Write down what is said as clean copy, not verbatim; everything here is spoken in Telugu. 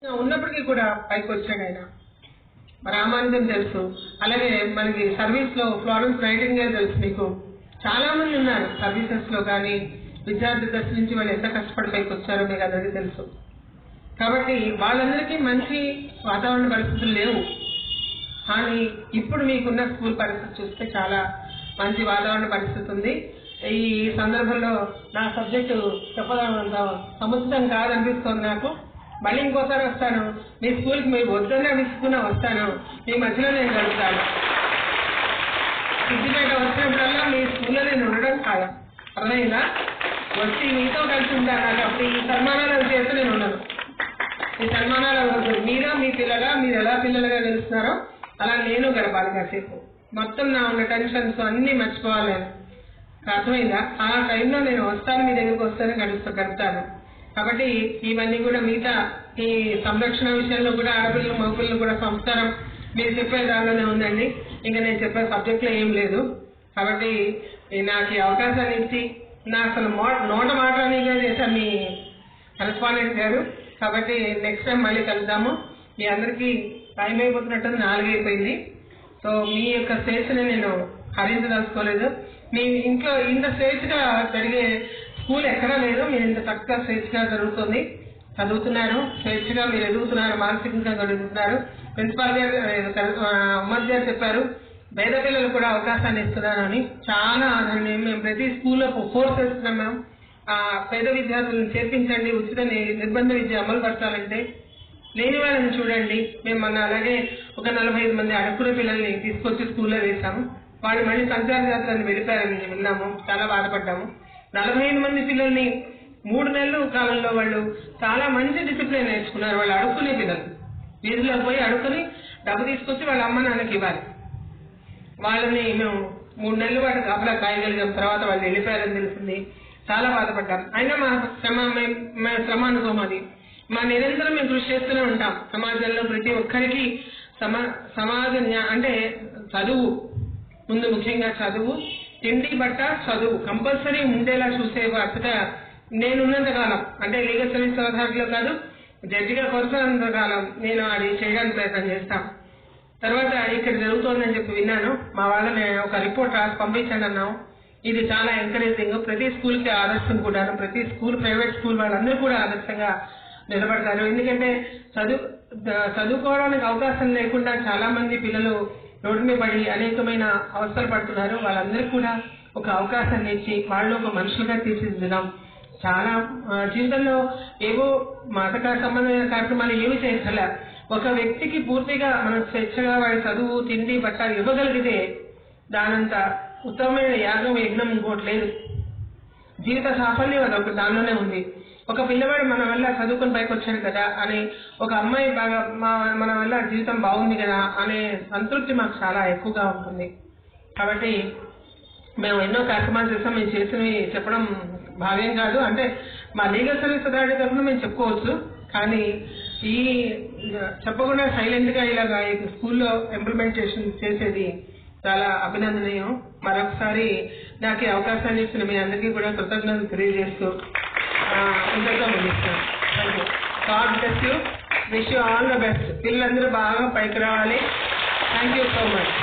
ఉన్నప్పటికీ కూడా పైకి వచ్చాడు ఆయన. రామానుజం తెలుసు, అలాగే మనకి సర్వీస్ లో ఫ్లోరెన్స్ నైటింగేల్ తెలుసు. మీకు చాలా మంది ఉన్నారు సర్వీసెస్ లో కానీ విద్యార్థి దశ నుంచి వాళ్ళు ఎంత కష్టపడి పైకి వచ్చారో మీకు అందరికీ తెలుసు. కాబట్టి వాళ్ళందరికీ మంచి వాతావరణ పరిస్థితులు లేవు, కానీ ఇప్పుడు మీకున్న స్కూల్ పరిస్థితి చూస్తే చాలా మంచి వాతావరణ పరిస్థితి ఉంది. ఈ సందర్భంలో నా సబ్జెక్టు చెప్పదంత సముచితం కాదనిపిస్తుంది నాకు. మళ్ళీ ఇంకోసారి వస్తాను మీ స్కూల్కి, మీరు వద్దనే విసుకున్నా వస్తాను, మీ మధ్యలో నేను గడుపుతాను. సిద్దిపేట వచ్చినప్పుడల్లా మీ స్కూల్లో నేను ఉండడం కాదు, అర్థమైందా? వచ్చి మీతో కలిసి ఉంటాను. నాకు అప్పుడు ఈ సన్మానాలు చేస్తే నేను ఉండను. ఈ సన్మానాలు మీరా మీ పిల్లగా, మీరు ఎలా పిల్లలుగా గెలుస్తున్నారో అలా నేను గడపాలి కాసేపు. మొత్తం నా ఉన్న టెన్షన్స్ అన్ని మర్చిపోవాలి నేను, అర్థమైందా? ఆ టైంలో నేను వస్తాను, మీ దగ్గరికి వస్తాను, గడుపుతాను. కాబట్టి ఇవన్నీ కూడా మిగతా ఈ సంరక్షణ విషయంలో కూడా ఆడపిల్లలు మగపిల్లలు కూడా సంస్కారం మీరు చెప్పే దానిలోనే ఉందండి. ఇంకా నేను చెప్పే సబ్జెక్ట్లో ఏం లేదు. కాబట్టి నాకు ఈ అవకాశాన్ని ఇచ్చి నా అసలు నోట మాట్లాడనీగా చేశాను మీ కరెస్పాండెంట్ గారు. కాబట్టి నెక్స్ట్ టైం మళ్ళీ కలుద్దాము. మీ అందరికీ టైం అయిపోతున్నట్టు 4 అయిపోయింది. సో మీ యొక్క స్వేచ్ఛని నేను హరించదలుచుకోలేదు. మీ ఇంట్లో ఇంత స్వేచ్ఛగా జరిగే స్కూల్ ఎక్కడా లేదు. మీరు ఇంత చక్కగా స్వేచ్ఛగా చదువుతున్నారు, స్వేచ్ఛగా మీరు ఎదుగుతున్నారు, మానసికంగా ఎదుగుతున్నారు. ప్రిన్సిపాల్ గారు ఉమ్మద్ గారు చెప్పారు పేద పిల్లలు కూడా అవకాశాన్ని ఇస్తున్నాను అని. చాలా మేము ప్రతి స్కూల్లో ఫోర్స్ చేస్తున్నాం. మేము పేద విద్యార్థులను చేర్పించండి, ఉచిత నిర్బంధ విద్య అమలు పరచాలంటే లేని వాళ్ళని చూడండి. మేము మొన్న అలాగే ఒక 45 మంది అడుక్కునే పిల్లల్ని తీసుకొచ్చి స్కూల్లో వేశాము. వాళ్ళు మళ్ళీ సంచార జాతరని వెళ్ళిపోయారని విన్నాము, చాలా బాధపడ్డాము. 45 మంది పిల్లల్ని 3 నెలల కాలంలో వాళ్ళు చాలా మంచి డిసిప్లిన్ నేర్చుకున్నారు. వాళ్ళు అడుక్కునే పిల్లలు వీధిలో పోయి అడుక్కుని డబ్బు తీసుకొచ్చి వాళ్ళ అమ్మ నాన్నకి ఇవ్వాలి. వాళ్ళని మేము 3 నెలల పాటు కాపలా కాయగలిగాం. తర్వాత వాళ్ళు వెళ్ళిపోయారని తెలిసింది, చాలా బాధపడ్డాం. అయినా మా శ్రమ అనుభవం అది. మా నిరంతరం మేము కృషి చేస్తూనే ఉంటాం. సమాజంలో ప్రతి ఒక్కరికి సమాజ అంటే చదువు ముందు, ముఖ్యంగా చదువు, తిండి బట్ట చదువు కంపల్సరీ ఉండేలా చూసే బాధ్యత నేనున్నంత కాలం, అంటే లీగల్ సర్వీస్ అథారిటీలో కాదు, జడ్జిగా కొరసానంత కాలం నేను అది చేయడానికి ప్రయత్నం చేస్తాం. తర్వాత ఇక్కడ జరుగుతోందని చెప్పి విన్నాను. మా వాళ్ళని ఒక రిపోర్ట్ రాసి పంపించండి అన్నాం. ఇది చాలా ఎంకరేజింగ్. ప్రతి స్కూల్కి ఆదర్శం కూడా, ప్రతి స్కూల్ ప్రైవేట్ స్కూల్ వాళ్ళందరూ కూడా ఆదర్శంగా నిలబడతారు. ఎందుకంటే చదువుకోవడానికి అవకాశం లేకుండా చాలా మంది పిల్లలు రోడ్డు మీద పడి అనేకమైన అవస్థలు పడుతున్నారు. వాళ్ళందరికీ కూడా ఒక అవకాశాన్ని ఇచ్చి వాళ్ళు ఒక మనుషులుగా తీర్చిదిద్దాం. చాలా జీవితంలో ఏవో మతక సంబంధమైన కార్యక్రమాలు ఏమి చేయాల, ఒక వ్యక్తికి పూర్తిగా మనం స్వేచ్ఛగా వాడి చదువు, తిండి, బట్ట ఇవ్వగలిగితే దానంత ఉత్తమమైన యజ్ఞం ఇంకోటి లేదు. జీవిత సాఫల్యం అదొక దానిలోనే ఉంది. ఒక పిల్లవాడు మన వల్ల చదువుకుని పైకి వచ్చాడు కదా అని, ఒక అమ్మాయి బాగా మన వల్ల జీవితం బాగుంది కదా అనే సంతృప్తి మాకు చాలా ఎక్కువగా ఉంటుంది. కాబట్టి మేము ఎన్నో కార్యక్రమాలు చేస్తాం. మేము చేసినవి చెప్పడం భావ్యం కాదు, అంటే మా లీగల్ సర్వీస్ అథారిటీ తరఫున మేము చెప్పుకోవచ్చు. కానీ ఈ చెప్పకుండా సైలెంట్ గా ఇలాగా స్కూల్లో ఇంప్లిమెంటేషన్ చేసేది చాలా అభినందనీయం. మరొకసారి నాకు ఈ అవకాశాన్ని ఇచ్చిన మీ అందరికీ కూడా కృతజ్ఞతలు తెలియజేస్తూ ఇంతగా ముగిస్తాను. Thank you. God bless you. Wish you all the best. పిల్లలందరూ బాగా పైకి రావాలి. Thank you so much.